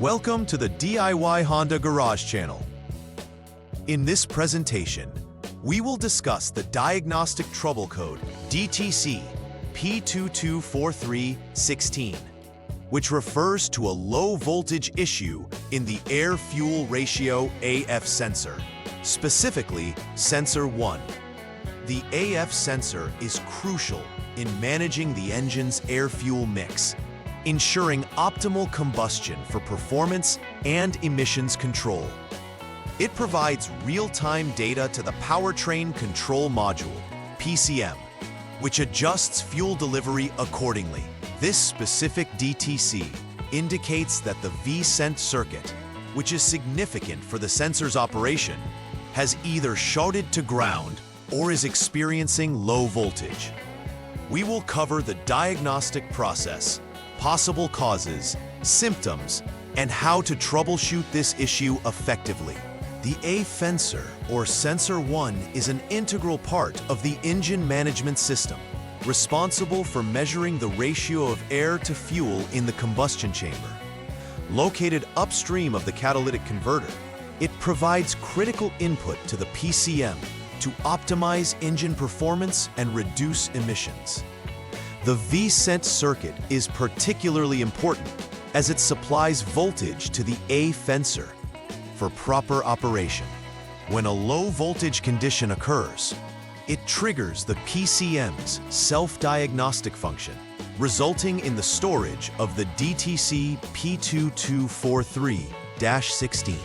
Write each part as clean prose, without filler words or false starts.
Welcome to the DIY Honda Garage channel. In this presentation, we will discuss the diagnostic trouble code DTC P2243-16, which refers to a low voltage issue in the air-fuel ratio AF sensor, specifically sensor 1. The AF sensor is crucial in managing the engine's air-fuel mix, ensuring optimal combustion for performance and emissions control. It provides real-time data to the Powertrain Control Module, PCM, which adjusts fuel delivery accordingly. This specific DTC indicates that the VCENT circuit, which is significant for the sensor's operation, has either shorted to ground or is experiencing low voltage. We will cover the diagnostic process, possible causes, symptoms, and how to troubleshoot this issue effectively. The AF sensor, or sensor 1, is an integral part of the engine management system, responsible for measuring the ratio of air to fuel in the combustion chamber. Located upstream of the catalytic converter, it provides critical input to the PCM to optimize engine performance and reduce emissions. The VCENT circuit is particularly important as it supplies voltage to the AF sensor for proper operation. When a low voltage condition occurs, it triggers the PCM's self-diagnostic function, resulting in the storage of the DTC P2243-16.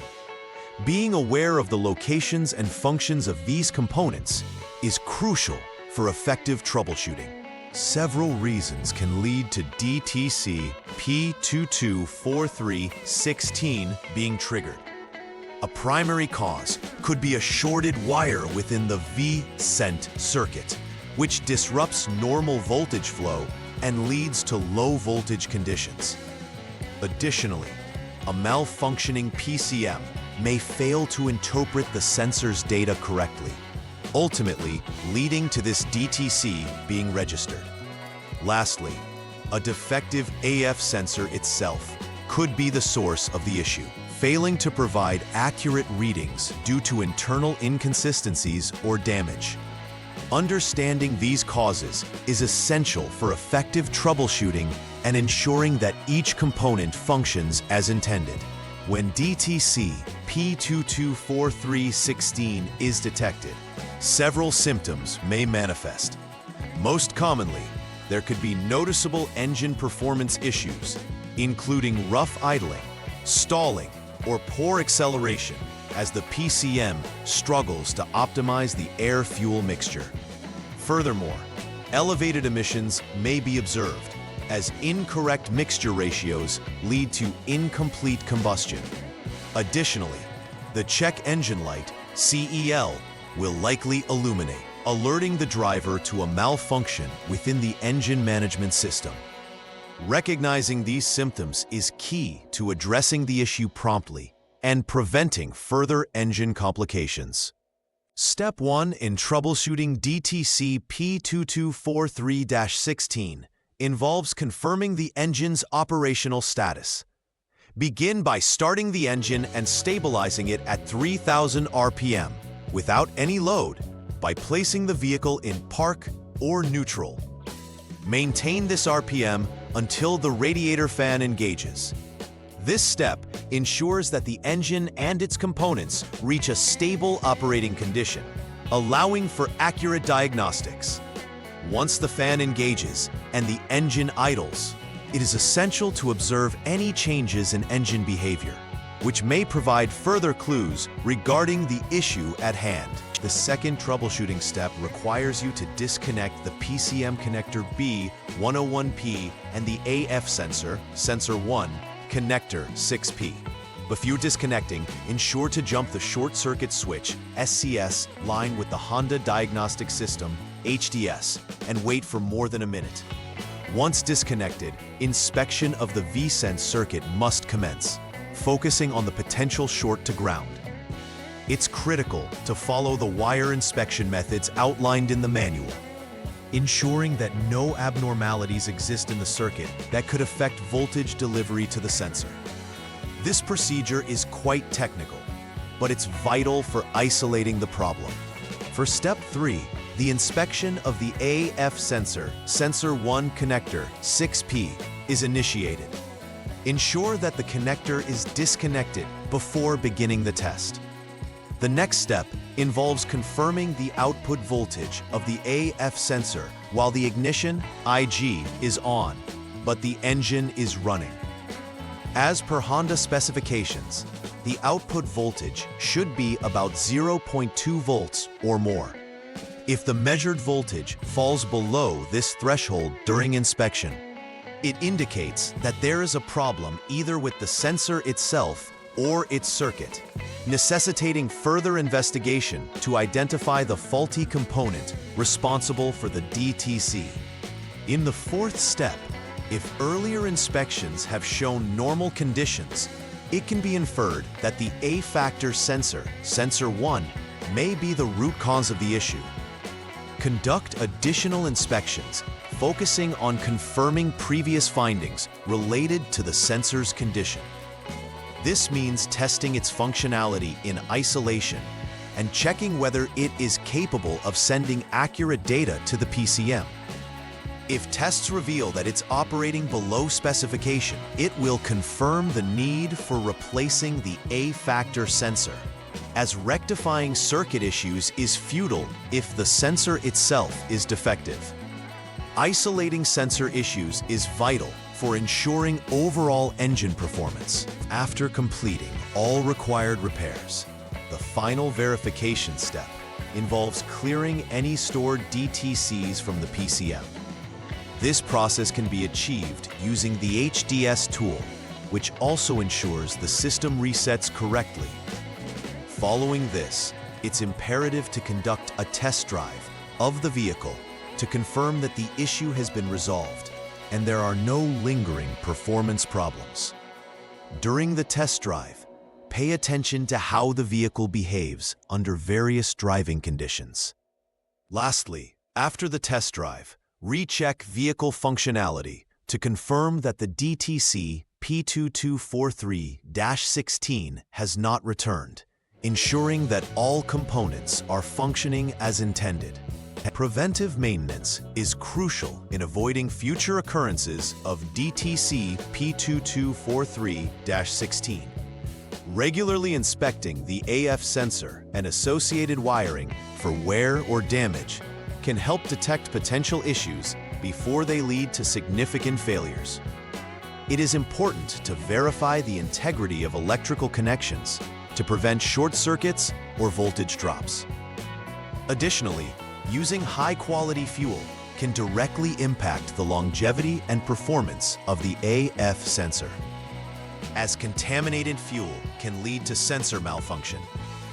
Being aware of the locations and functions of these components is crucial for effective troubleshooting. Several reasons can lead to DTC P2243-16 being triggered. A primary cause could be a shorted wire within the VCENT circuit, which disrupts normal voltage flow and leads to low voltage conditions. Additionally, a malfunctioning PCM may fail to interpret the sensor's data correctly, ultimately leading to this DTC being registered. Lastly, a defective AF sensor itself could be the source of the issue, failing to provide accurate readings due to internal inconsistencies or damage. Understanding these causes is essential for effective troubleshooting and ensuring that each component functions as intended. When DTC P2243-16 is detected, several symptoms may manifest. Most commonly, there could be noticeable engine performance issues, including rough idling, stalling, or poor acceleration as the PCM struggles to optimize the air-fuel mixture. Furthermore, elevated emissions may be observed, as incorrect mixture ratios lead to incomplete combustion. Additionally, the check engine light, CEL, will likely illuminate, alerting the driver to a malfunction within the engine management system. Recognizing these symptoms is key to addressing the issue promptly and preventing further engine complications. Step 1 in troubleshooting DTC P2243-16 involves confirming the engine's operational status. Begin by starting the engine and stabilizing it at 3,000 RPM without any load by placing the vehicle in park or neutral. Maintain this RPM until the radiator fan engages. This step ensures that the engine and its components reach a stable operating condition, allowing for accurate diagnostics. Once the fan engages and the engine idles, it is essential to observe any changes in engine behavior, which may provide further clues regarding the issue at hand. The second troubleshooting step requires you to disconnect the PCM connector B101P and the AF sensor, sensor 1, connector 6P. Before disconnecting, ensure to jump the short circuit switch, SCS, line with the Honda Diagnostic System, HDS, and wait for more than a minute. Once disconnected, inspection of the VCENT circuit must commence, focusing on the potential short to ground. It's critical to follow the wire inspection methods outlined in the manual, ensuring that no abnormalities exist in the circuit that could affect voltage delivery to the sensor. This procedure is quite technical, but it's vital for isolating the problem. For step 3, the inspection of the AF sensor, sensor 1 connector 6P, is initiated. Ensure that the connector is disconnected before beginning the test. The next step involves confirming the output voltage of the AF sensor while the ignition, IG, is on, but the engine is running. As per Honda specifications, the output voltage should be about 0.2 volts or more. If the measured voltage falls below this threshold during inspection, it indicates that there is a problem either with the sensor itself or its circuit, necessitating further investigation to identify the faulty component responsible for the DTC. In the fourth step, if earlier inspections have shown normal conditions, it can be inferred that the A-factor sensor, sensor 1, may be the root cause of the issue. Conduct additional inspections, focusing on confirming previous findings related to the sensor's condition. This means testing its functionality in isolation and checking whether it is capable of sending accurate data to the PCM. If tests reveal that it's operating below specification, it will confirm the need for replacing the A-factor sensor, as rectifying circuit issues is futile if the sensor itself is defective. Isolating sensor issues is vital for ensuring overall engine performance. After completing all required repairs, the final verification step involves clearing any stored DTCs from the PCM. This process can be achieved using the HDS tool, which also ensures the system resets correctly. Following this, it's imperative to conduct a test drive of the vehicle to confirm that the issue has been resolved and there are no lingering performance problems. During the test drive, pay attention to how the vehicle behaves under various driving conditions. Lastly, after the test drive, recheck vehicle functionality to confirm that the DTC P2243-16 has not returned, ensuring that all components are functioning as intended. Preventive maintenance is crucial in avoiding future occurrences of DTC P2243-16. Regularly inspecting the AF sensor and associated wiring for wear or damage can help detect potential issues before they lead to significant failures. It is important to verify the integrity of electrical connections to prevent short circuits or voltage drops. Additionally, using high-quality fuel can directly impact the longevity and performance of the AF sensor, as contaminated fuel can lead to sensor malfunction.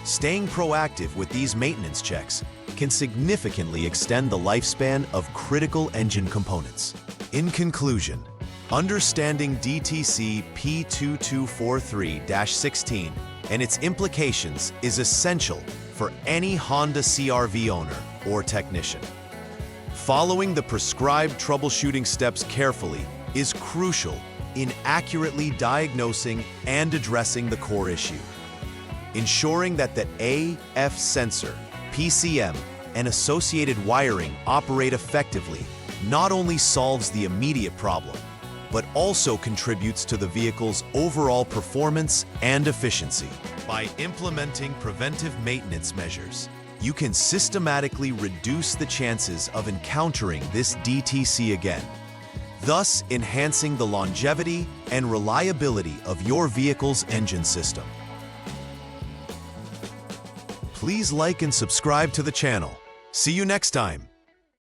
Staying proactive with these maintenance checks can significantly extend the lifespan of critical engine components. In conclusion, understanding DTC P2243-16 and its implications is essential for any Honda CR-V owner or technician. Following the prescribed troubleshooting steps carefully is crucial in accurately diagnosing and addressing the core issue. Ensuring that the AF sensor, PCM, and associated wiring operate effectively not only solves the immediate problem, but also contributes to the vehicle's overall performance and efficiency. By implementing preventive maintenance measures, you can systematically reduce the chances of encountering this DTC again, thus enhancing the longevity and reliability of your vehicle's engine system. Please like and subscribe to the channel. See you next time.